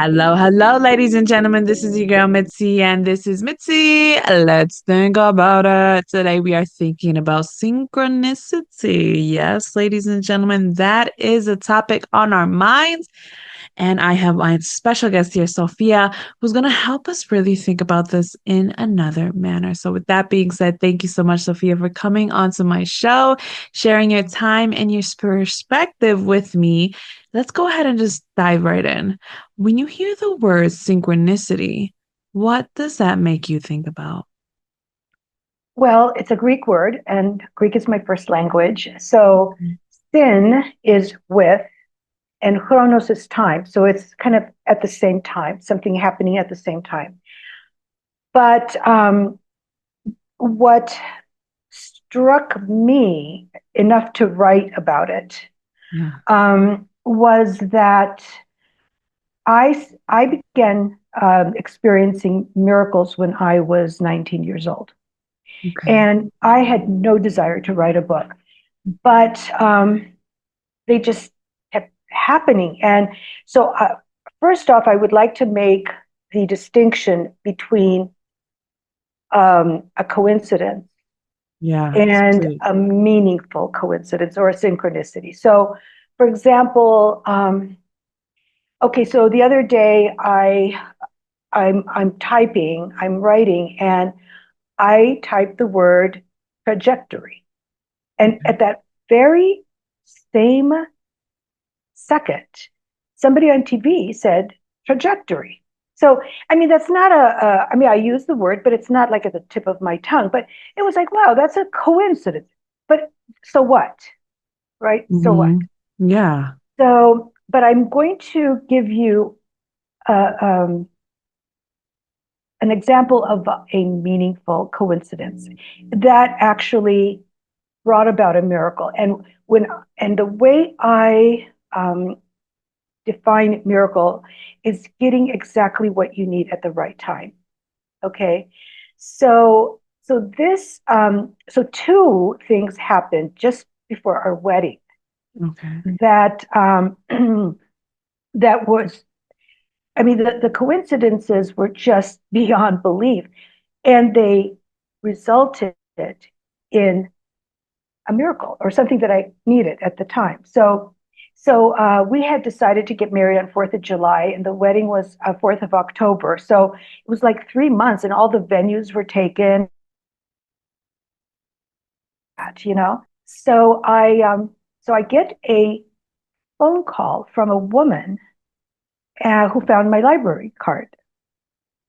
Hello, ladies and gentlemen. This is your girl Mitzi, and this is Mitzi. Let's think about it. Today we are thinking about synchronicity. Yes, ladies and gentlemen, that is a topic on our minds. And I have my special guest here, Sophia, who's going to help us really think about this in another manner. So, with that being said, thank you so much, Sophia, for coming onto my show, sharing your time and your perspective with me. Let's go ahead and just dive right in. When you hear the word synchronicity, what does that make you think about? Well, it's a Greek word, and Greek is my first language. So sin is with, and chronos is time. So it's kind of at the same time, something happening at the same time. But what struck me enough to write about it Yeah. was that I began experiencing miracles when I was 19 years old. Okay. And I had no desire to write a book, but they just kept happening. And so, first off, I would like to make the distinction between a coincidence Yes, and please. a meaningful coincidence or a synchronicity. So, for example, okay, so the other day I'm typing, I'm writing, and I typed the word trajectory. And Okay. at that very same second, somebody on TV said trajectory. So, I mean, that's not I mean, I use the word, but it's not like at the tip of my tongue. But it was like, wow, that's a coincidence. But so what? Right? So what? Yeah. So, but I'm going to give you uh, um, an example of a meaningful coincidence that actually brought about a miracle. And the way I define miracle is getting exactly what you need at the right time. Okay, so two things happened just before our wedding Okay. that that was, I mean, the coincidences were just beyond belief, and they resulted in a miracle or something that I needed at the time. So we had decided to get married on 4th of July, and the wedding was 4th of October. So it was like 3 months, and all the venues were taken. You know, so I get a phone call from a woman who found my library card,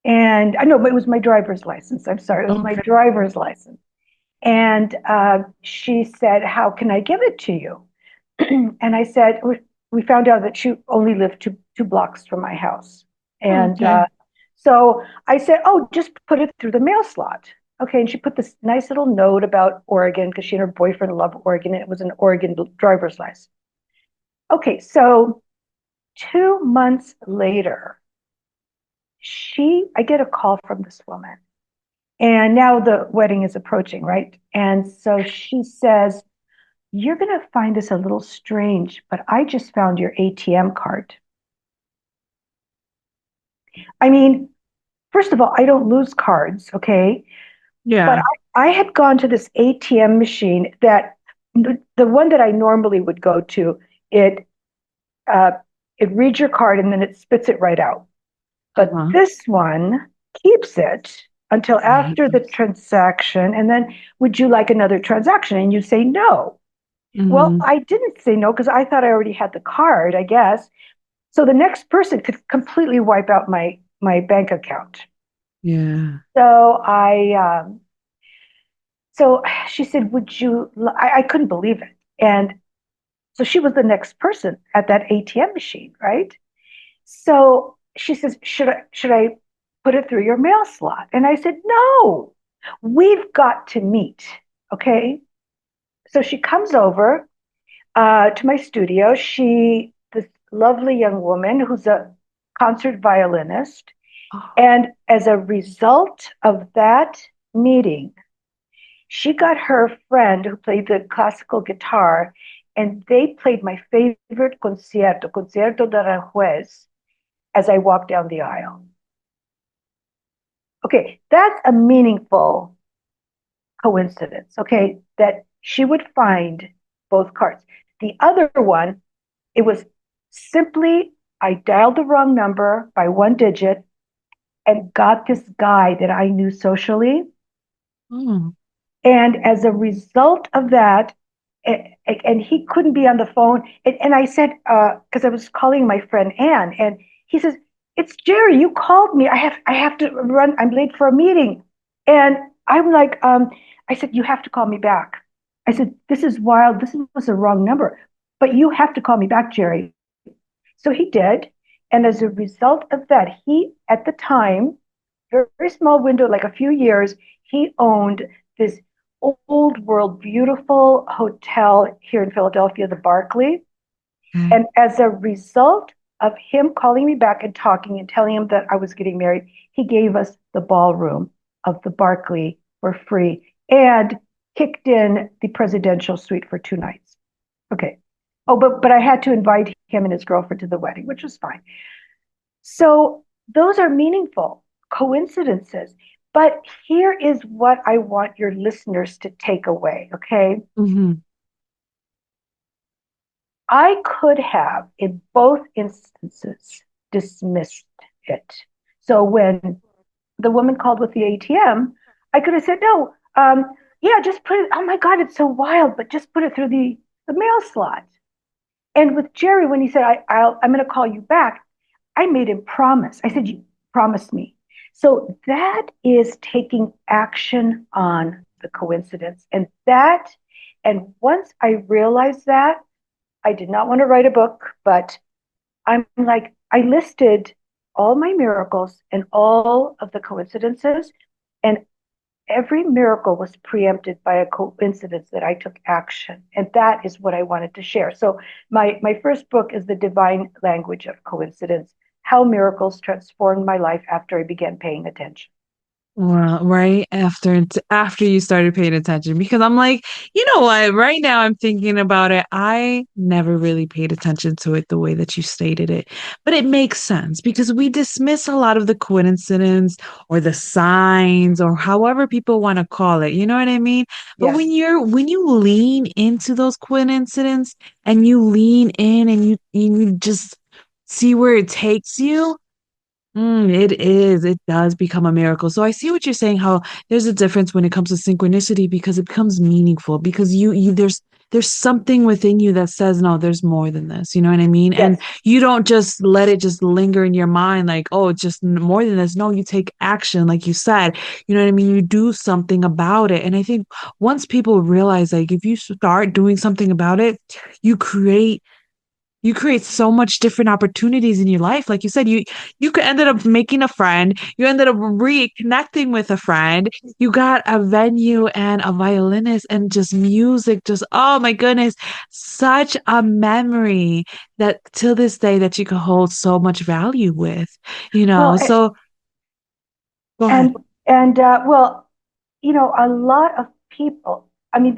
and I know, but it was my driver's license. I'm sorry, it was my Okay. driver's license, and she said, "How can I give it to you?" And I said, we found out that she only lived two blocks from my house. And Okay. so I said, oh, just put it through the mail slot. Okay. And she put this nice little note about Oregon because she and her boyfriend love Oregon. And it was an Oregon driver's license. Okay. So 2 months later, I get a call from this woman. And now the wedding is approaching, right? And so she says, you're going to find this a little strange, but I just found your ATM card. I mean, first of all, I don't lose cards, okay? But Yeah. I had gone to this ATM machine that the one that I normally would go to, it uh, it reads your card and then it spits it right out. But Uh-huh. this one keeps it until after the transaction, and then would you like another transaction? And you say no. Well, Mm-hmm. I didn't say no because I thought I already had the card, I guess. So the next person could completely wipe out my bank account. Yeah. So so she said, "Would you?" I couldn't believe it, and so she was the next person at that ATM machine, right? So she says, "Should I put it through your mail slot?" And I said, "No, we've got to meet." Okay, so she comes over to my studio. This lovely young woman who's a concert violinist. Oh, And as a result of that meeting, she got her friend who played the classical guitar, and they played my favorite concierto, Concierto de Aranjuez. as I walked down the aisle. Okay, that's a meaningful coincidence, okay, that she would find both cards. The other one, it was simply I dialed the wrong number by one digit and got this guy that I knew socially. Oh. And as a result of that, and he couldn't be on the phone. And I said, because I was calling my friend Ann, and he says, "It's Jerry. You called me. I have to run. I'm late for a meeting." And I'm like, I said, "You have to call me back." I said, "This is wild. This was the wrong number, but you have to call me back, Jerry." So he did. And as a result of that, he, at the time, very small window, like a few years, he owned this old world, beautiful hotel here in Philadelphia, the Barclay. Okay. And as a result of him calling me back and talking and telling him that I was getting married, he gave us the ballroom of the Barclay for free and kicked in the presidential suite for 2 nights. Okay. Oh, but I had to invite him and his girlfriend to the wedding, which was fine. So those are meaningful coincidences. But here is what I want your listeners to take away. Okay. Hmm. I could have, in both instances, dismissed it. So when the woman called with the ATM, I could have said, no, yeah, just put it, oh my God, it's so wild, but just put it through the mail slot. And with Jerry, when he said, I'm going to call you back, I made him promise. I said, you promised me. So that is taking action on the coincidence. And once I realized that, I did not want to write a book, but I'm like, I listed all my miracles and all of the coincidences, and every miracle was preempted by a coincidence that I took action. And that is what I wanted to share. So my first book is The Divine Language of Coincidence, How Miracles Transformed My Life After I Began Paying Attention. Well, right after you started paying attention, because I'm like, you know what? Right now I'm thinking about it. I never really paid attention to it the way that you stated it, but it makes sense because we dismiss a lot of the coincidence or the signs or however people want to call it. You know what I mean? But Yes. when you lean into those coincidences and you lean in and you just see where it takes you. It is. It does become a miracle. So I see what you're saying, how there's a difference when it comes to synchronicity because it becomes meaningful because there's something within you that says, no, there's more than this. You know what I mean? And Yes. you don't just let it just linger in your mind like, oh, it's just more than this. No, you take action, like you said. You know what I mean? You do something about it. And I think once people realize, like, if you start doing something about it, you create you create so much different opportunities in your life. Like you said, you could ended up making a friend. You ended up reconnecting with a friend. You got a venue and a violinist and just music. Just oh my goodness, such a memory that till this day that you can hold so much value with. You Well, know, so go ahead. and well, a lot of people. I mean,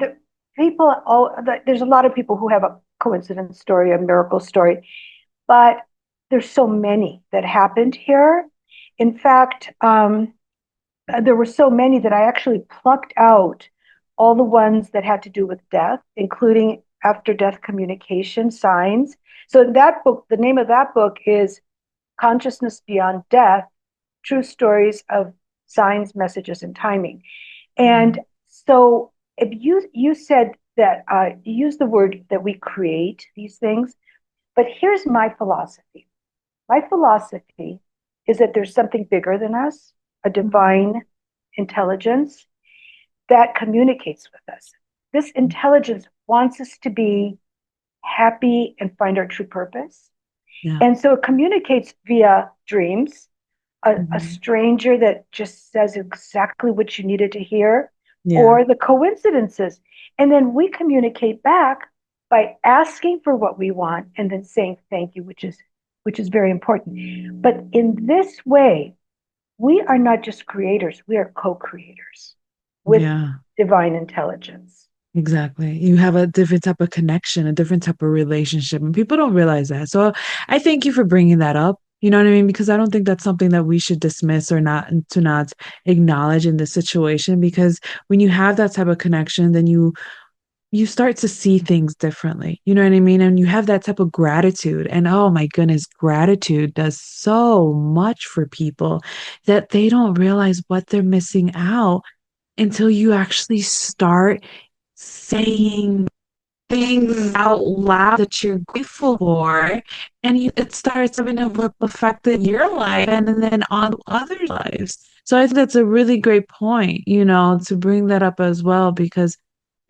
there's a lot of people who have a coincidence story, a miracle story, but there's so many that happened here. In fact, there were so many that I actually plucked out all the ones that had to do with death, including after death communication signs. So in that book, the name of that book is Consciousness Beyond Death: True Stories of Signs, Messages, and Timing. And so if you said that you use the word that we create these things, but here's my philosophy. My philosophy is that there's something bigger than us, a divine intelligence that communicates with us. This intelligence wants us to be happy and find our true purpose. Yeah. And so it communicates via dreams, a Mhm. stranger that just says exactly what you needed to hear, Yeah. or the coincidences. And then we communicate back by asking for what we want and then saying thank you, which is very important. But in this way, we are not just creators, we are co-creators with Yeah. divine intelligence. Exactly. You have a different type of connection, a different type of relationship, and people don't realize that. So I thank you for bringing that up. You know what I mean? Because I don't think that's something that we should dismiss or not to not acknowledge in this situation. Because when you have that type of connection, then you start to see things differently. You know what I mean? And you have that type of gratitude. And oh my goodness, gratitude does so much for people that they don't realize what they're missing out until you actually start saying things out loud that you're grateful for, and it starts having a ripple effect in your life and then on others' lives. So I think that's a really great point, to bring that up as well, because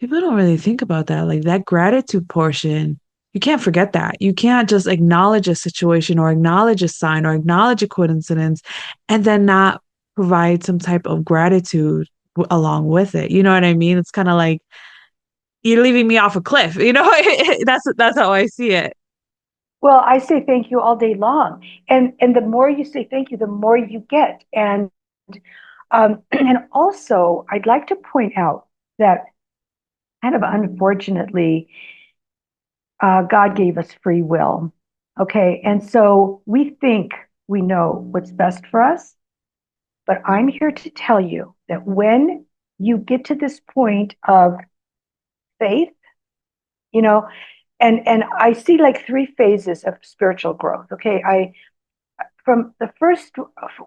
people don't really think about that. Like that gratitude portion, you can't forget that. You can't just acknowledge a situation or acknowledge a sign or acknowledge a coincidence and then not provide some type of gratitude along with it. You know what I mean? It's kind of like you're leaving me off a cliff. That's how I see it. Well, I say thank you all day long. And the more you say thank you, the more you get. And also I'd like to point out that kind of unfortunately, God gave us free will. Okay. And so we think we know what's best for us, but I'm here to tell you that when you get to this point of faith, you know, and I see like three phases of spiritual growth. Okay. I From the first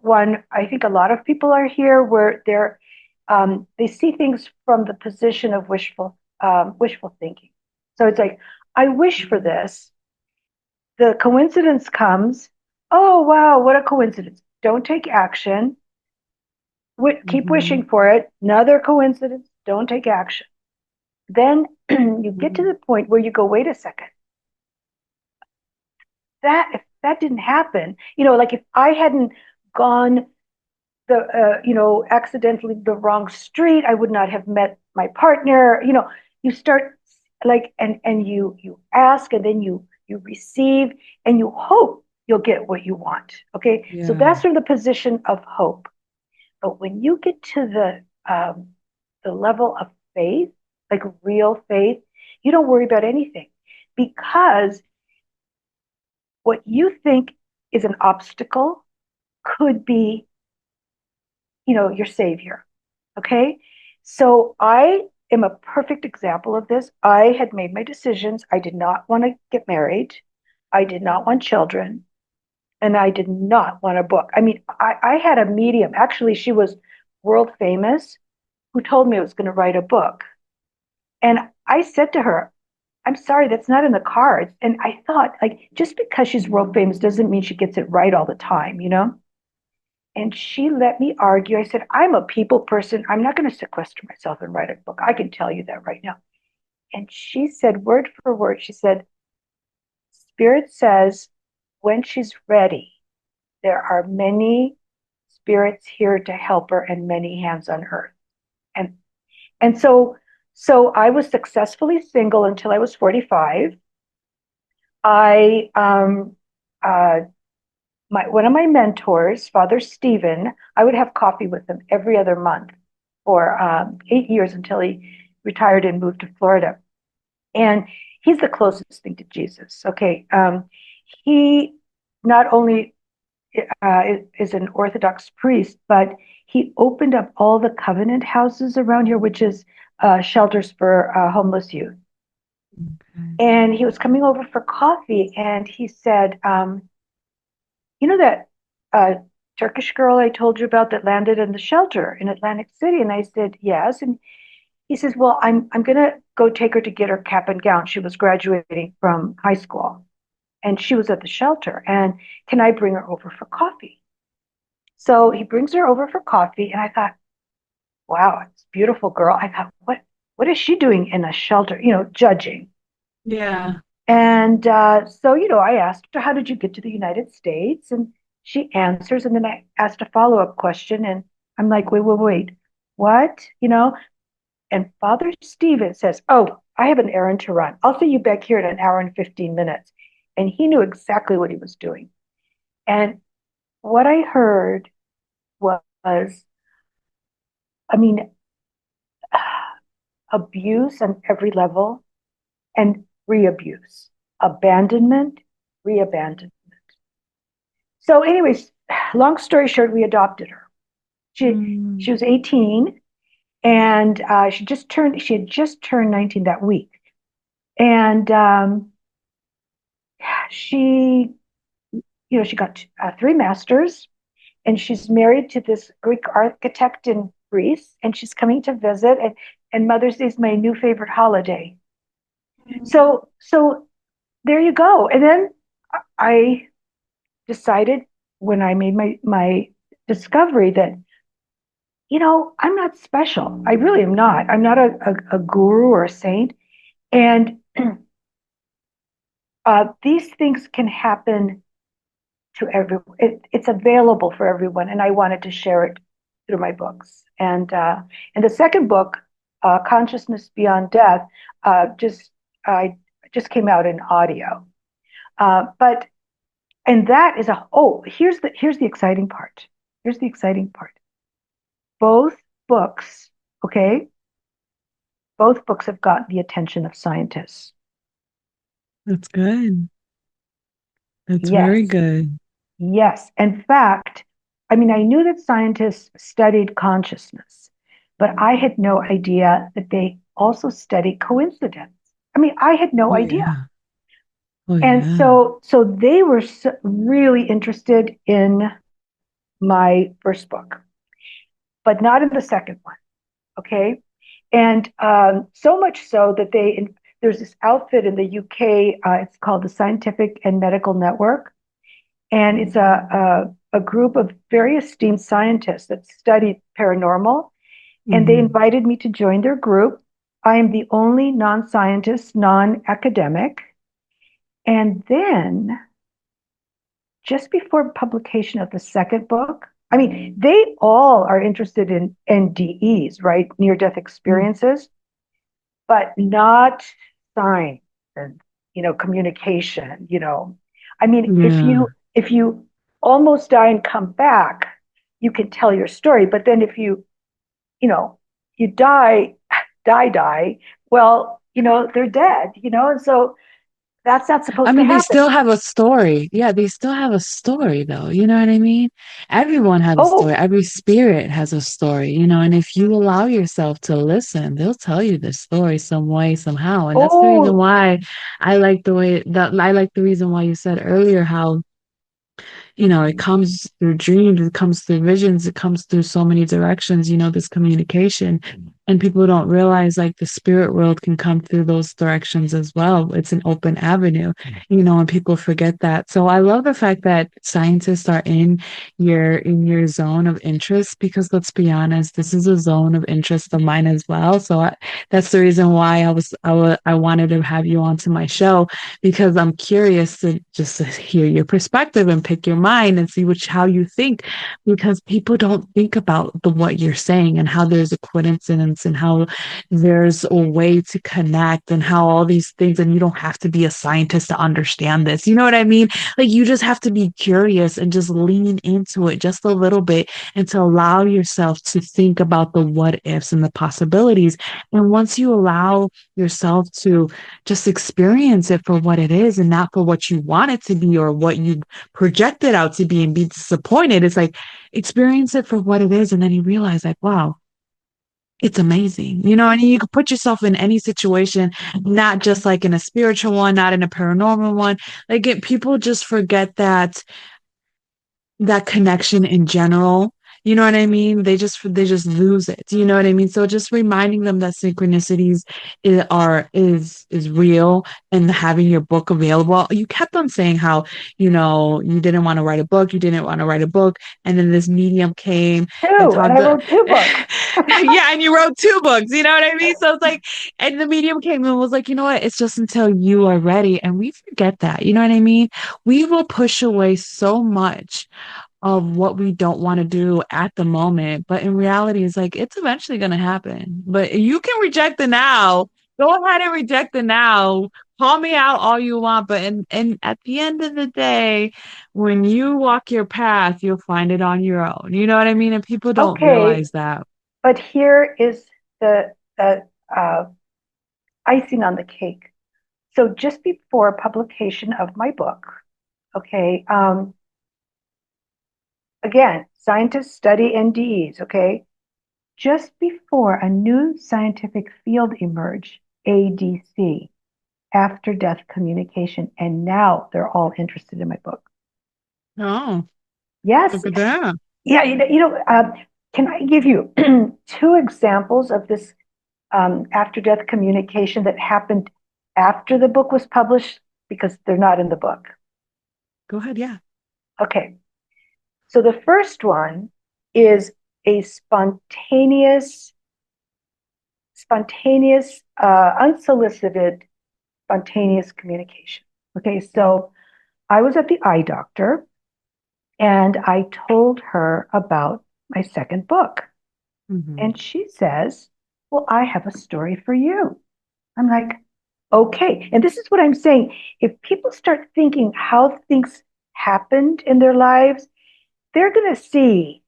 one, I think a lot of people are here where they see things from the position of wishful thinking. So it's like, I wish for this. The coincidence comes. Oh wow, what a coincidence! Don't take action. Keep Mm-hmm. wishing for it. Another coincidence. Don't take action. Then you get to the point where you go, wait a second. That if that didn't happen, like if I hadn't gone accidentally the wrong street, I would not have met my partner. You start like, and you ask, and then you receive, and you hope you'll get what you want. Okay, so Yeah. that's from the position of hope. But when you get to the level of faith, like real faith, you don't worry about anything, because what you think is an obstacle could be, your savior. Okay. So I am a perfect example of this. I had made my decisions. I did not want to get married. I did not want children. And I did not want a book. I mean, I had a medium. Actually, she was world famous, who told me I was going to write a book. And I said to her, I'm sorry, that's not in the cards. And I thought, like, just because she's world famous doesn't mean she gets it right all the time. And she let me argue. I said, I'm a people person. I'm not going to sequester myself and write a book. I can tell you that right now. And she said, word for word, she said, Spirit says, when she's ready, there are many spirits here to help her and many hands on earth. And and so I was successfully single until I was 45. I uh, one of my mentors, Father Stephen, I would have coffee with him every other month for 8 years until he retired and moved to Florida. And he's the closest thing to Jesus. Okay. He not only is an Orthodox priest, but he opened up all the covenant houses around here, which is shelters for homeless youth. Okay. And he was coming over for coffee, and he said, that uh, Turkish girl I told you about that landed in the shelter in Atlantic City? And I said, yes. And he says, well, I'm gonna go take her to get her cap and gown. She was graduating from high school, and she was at the shelter. And can I bring her over for coffee? So he brings her over for coffee, and I thought, wow, it's a beautiful girl. I thought, what is she doing in a shelter? Judging. Yeah. And so, I asked her, how did you get to the United States? And she answers. And then I asked a follow up question. And I'm like, wait, what? And Father Stephen says, oh, I have an errand to run. I'll see you back here in an hour and 15 minutes. And he knew exactly what he was doing. And what I heard was, I mean, abuse on every level and re abuse, abandonment, re abandonment. So, anyways, long story short, we adopted her. She Mm. was 18, and she had just turned 19 that week, and she she got three masters, and she's married to this Greek architect in Greece, and she's coming to visit, and Mother's Day is my new favorite holiday. So there you go. And then I decided when I made my discovery that I'm not special. I really am not. I'm not a guru or a saint. And these things can happen to everyone. It's available for everyone, and I wanted to share it through my books. And the second book, Consciousness Beyond Death, just I just came out in audio. But and that is here's the exciting part. Here's the exciting part. Both books, okay, both books have gotten the attention of scientists. That's good. That's very Yes, good. yes. In fact, I mean, I knew that scientists studied consciousness, but I had no idea that they also studied coincidence. I mean, I had no Oh idea. yeah. Oh And yeah. so they were really interested in my first book, but not in the second one. Okay. And so much so that there's this outfit in the UK, it's called the Scientific and Medical Network. And it's a group of very esteemed scientists that study paranormal. And they Hmm. invited me to join their group. I am the only non scientist, non academic. And then just before publication of the second book, I mean, they all are interested in NDEs, right? Near death experiences, but not signs and communication. I mean, Yeah. if you almost die and come back, you can tell your story. But then if you know you die, well, they're dead. And so that's not I supposed to mean, they happen. still have a story. Yeah, they still have a story, though. You know what I mean? Everyone has a story. Oh, Every spirit has a story, you know, and if you allow yourself to listen, they'll tell you the story some way, somehow. And that's the reason oh, why I like the reason why you said earlier how it comes through dreams, it comes through visions, it comes through so many directions, this communication. And people don't realize like the spirit world can come through those directions as well. It's an open avenue, and people forget that. So I love the fact that scientists are in your zone of interest because let's be honest, this is a zone of interest of mine as well. So that's the reason why I wanted to have you onto my show because I'm curious to just to hear your perspective and pick your mind and see how you think because people don't think about what you're saying and how there's a coincidence and how there's a way to connect and how all these things and you don't have to be a scientist to understand this. You know what I mean? Like you just have to be curious and just lean into it just a little bit and to allow yourself to think about the what ifs and the possibilities. And once you allow yourself to just experience it for what it is and not for what you want it to be or what you project it out to be and be disappointed. It's like experience it for what it is. And then you realize like, wow, it's amazing. And you can put yourself in any situation, not just like in a spiritual one, not in a paranormal one. People just forget that connection in general. You know what I mean? They just lose it. You know what I mean? So just reminding them that synchronicities is real and having your book available. You kept on saying how, you didn't want to write a book, you didn't want to write a book, and then this medium came and two, and talked I wrote two books. yeah, and you wrote two books, you know what I mean? So it's like, and the medium came and was like, you know what? It's just until you are ready. And we forget that, you know what I mean? We will push away so much of what we don't want to do at the moment. But in reality, it's like it's eventually going to happen. But you can reject the now. Go ahead and reject the now. Call me out all you want. But and at the end of the day, when you walk your path, you'll find it on your own. You know what I mean? And people don't Okay, realize that. but here is the icing on the cake. So just before publication of my book, okay, again, scientists study NDEs, okay? Just before a new scientific field emerged, ADC, after death communication, and now they're all interested in my book. Oh, Yes, look at that. yeah, can I give you two examples of this after death communication that happened after the book was published because they're not in the book? Go ahead. Yeah. Okay, so the first one is a unsolicited, spontaneous communication. Okay, so I was at the eye doctor and I told her about my second book. Hmm. And she says, well, I have a story for you. I'm like, okay. And this is what I'm saying. If people start thinking how things happened in their lives, they're going to see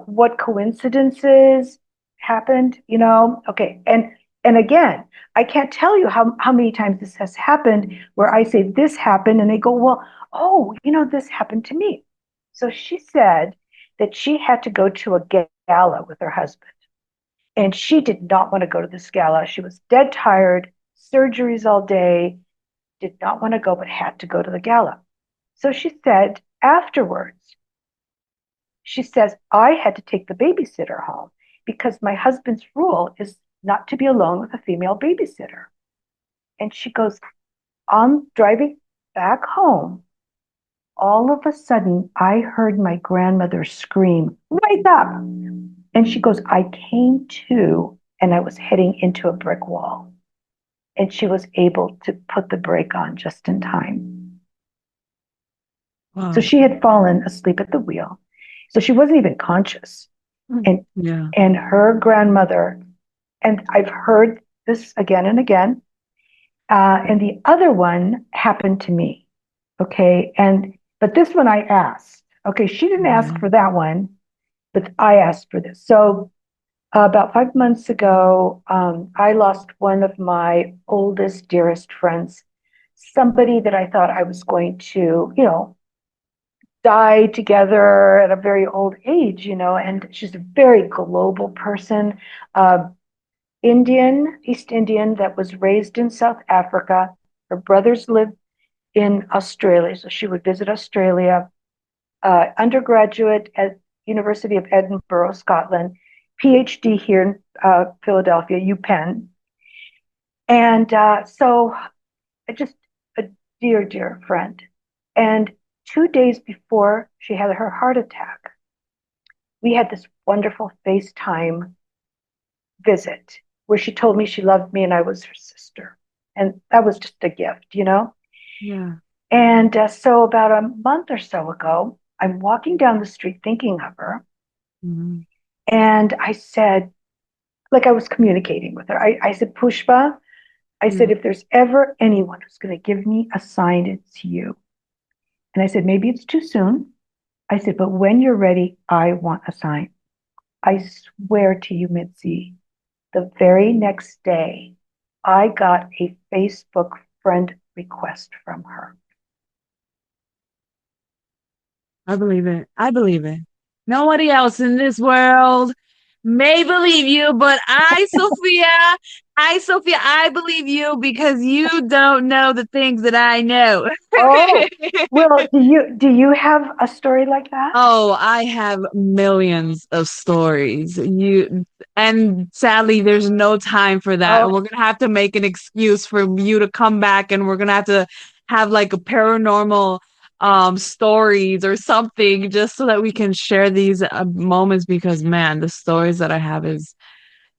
what coincidences happened, Okay. And again, I can't tell you how many times this has happened where I say this happened and they go, well, oh, this happened to me. So she said that she had to go to a gala with her husband. And she did not want to go to this gala. She was dead tired, surgeries all day, did not want to go, but had to go to the gala. So she said afterwards, she says, I had to take the babysitter home because my husband's rule is not to be alone with a female babysitter. And she goes, I'm driving back home. All of a sudden, I heard my grandmother scream, wake up. And she goes, I came to, and I was heading into a brick wall. And she was able to put the brake on just in time. So Wow. she had fallen asleep at the wheel. So she wasn't even conscious. Mm. And Yeah. and her grandmother, and I've heard this again and again. And the other one happened to me. Okay. But this one I asked. Okay. She didn't ask Yeah. for that one, but I asked for this. So about 5 months ago, I lost one of my oldest, dearest friends, somebody that I thought I was going to, die together at a very old age, and she's a very global person, uh, East Indian, that was raised in South Africa. Her brothers lived in Australia, so she would visit Australia. Undergraduate at University of Edinburgh, Scotland, PhD here in Philadelphia, UPenn. And so just a dear, dear friend. And 2 days before she had her heart attack, we had this wonderful FaceTime visit where she told me she loved me and I was her sister. And that was just a gift. Yeah. And so about a month or so ago, I'm walking down the street thinking of her. Mhm. And I said, like I was communicating with her, I said, Pushpa, I said, Yeah. if there's ever anyone who's going to give me a sign, it's you. And I said, maybe it's too soon. I said, but when you're ready, I want a sign. I swear to you, Mitzi, the very next day, I got a Facebook friend request from her. I believe it. I believe it. Nobody else in this world may believe you, but Sophia, I believe you because you don't know the things that I know. Oh, well, do you have a story like that? Oh, I have millions of stories. And sadly, there's no time for that. Oh, And we're gonna have to make an excuse for you to come back, and we're gonna have to have like a paranormal stories or something just so that we can share these moments because man, the stories that I have is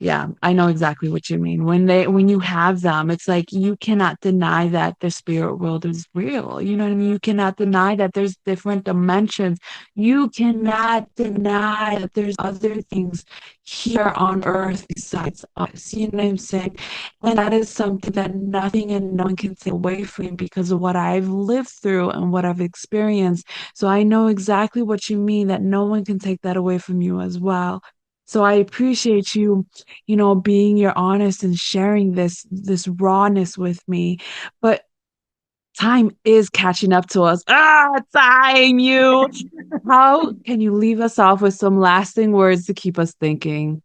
yeah, I know exactly what you mean. When you have them, it's like you cannot deny that the spirit world is real. You know what I mean? You cannot deny that there's different dimensions. You cannot deny that there's other things here on earth besides us. You know what I'm saying? And that is something that nothing and no one can take away from me because of what I've lived through and what I've experienced. So I know exactly what you mean that no one can take that away from you as well. So I appreciate you being your honest and sharing this rawness with me. But time is catching up to us. Ah, time, you. How can you leave us off with some lasting words to keep us thinking?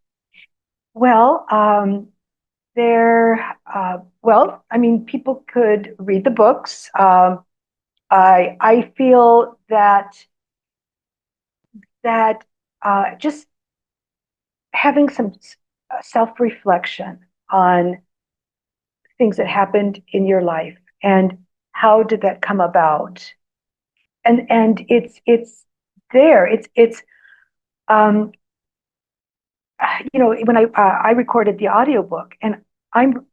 Well, well, I mean, people could read the books. I feel that just having some self reflection on things that happened in your life and how did that come about, and it's there. It's um, when I recorded the audiobook and I'm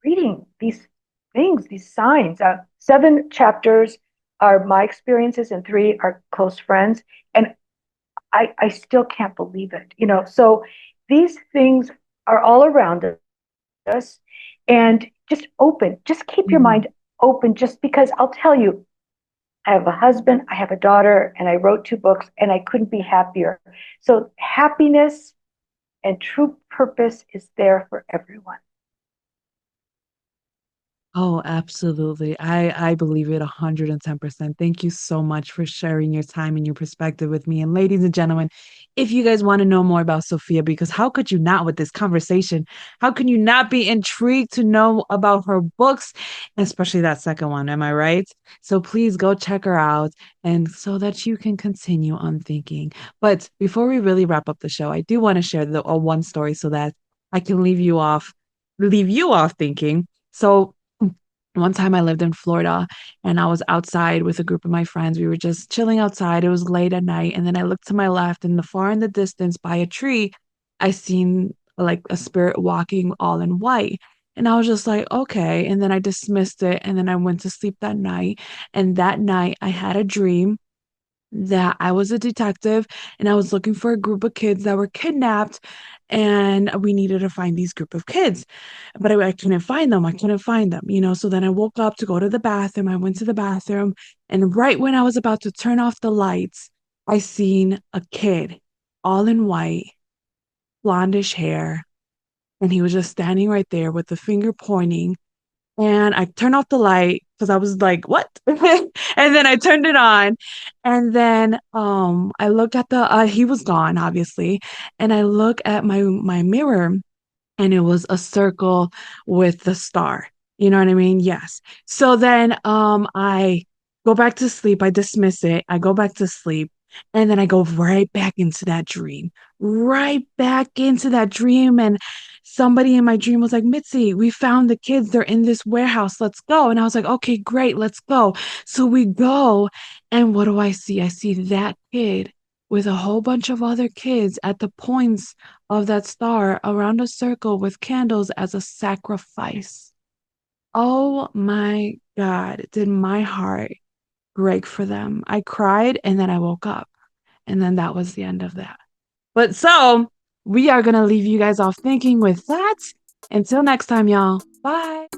reading these things, these signs. 7 chapters are my experiences and 3 are close friends, and I still can't believe it. So these things are all around us, and just keep your Mhm. mind open. Just because I'll tell you, I have a husband, I have a daughter, and I wrote 2 books, and I couldn't be happier. So happiness and true purpose is there for everyone. Oh, absolutely. I believe it 110%. Thank you so much for sharing your time and your perspective with me. And ladies and gentlemen, if you guys want to know more about Sophia, because how could you not with this conversation? How can you not be intrigued to know about her books, especially that second one? Am I right? So please go check her out and so that you can continue on thinking. But before we really wrap up the show, I do want to share the one story so that I can leave you off thinking. So one time I lived in Florida and I was outside with a group of my friends. We were just chilling outside. It was late at night. And then I looked to my left and the far in the distance by a tree, I seen like a spirit walking all in white. And I was just like, okay. And then I dismissed it. And then I went to sleep that night. And that night I had a dream that I was a detective and I was looking for a group of kids that were kidnapped and we needed to find these group of kids. But I couldn't find them. I couldn't find them. So then I woke up to go to the bathroom. I went to the bathroom and right when I was about to turn off the lights, I seen a kid all in white, blondish hair, and he was just standing right there with the finger pointing and I turned off the light because I was like, what? And then I turned it on. And then I look at the he was gone, obviously. And I look at my mirror and it was a circle with the star. You know what I mean? Yes. So then I go back to sleep. I dismiss it. I go back to sleep. And then I go right back into that dream. Right back into that dream. And somebody in my dream was like, Mitzi, we found the kids. They're in this warehouse. Let's go. And I was like, okay, great, let's go. So we go. And what do I see? I see that kid with a whole bunch of other kids at the points of that star around a circle with candles as a sacrifice. Oh my God, did my heart break for them? I cried and then I woke up. And then that was the end of that. But so we are going to leave you guys off thinking with that. Until next time, y'all. Bye.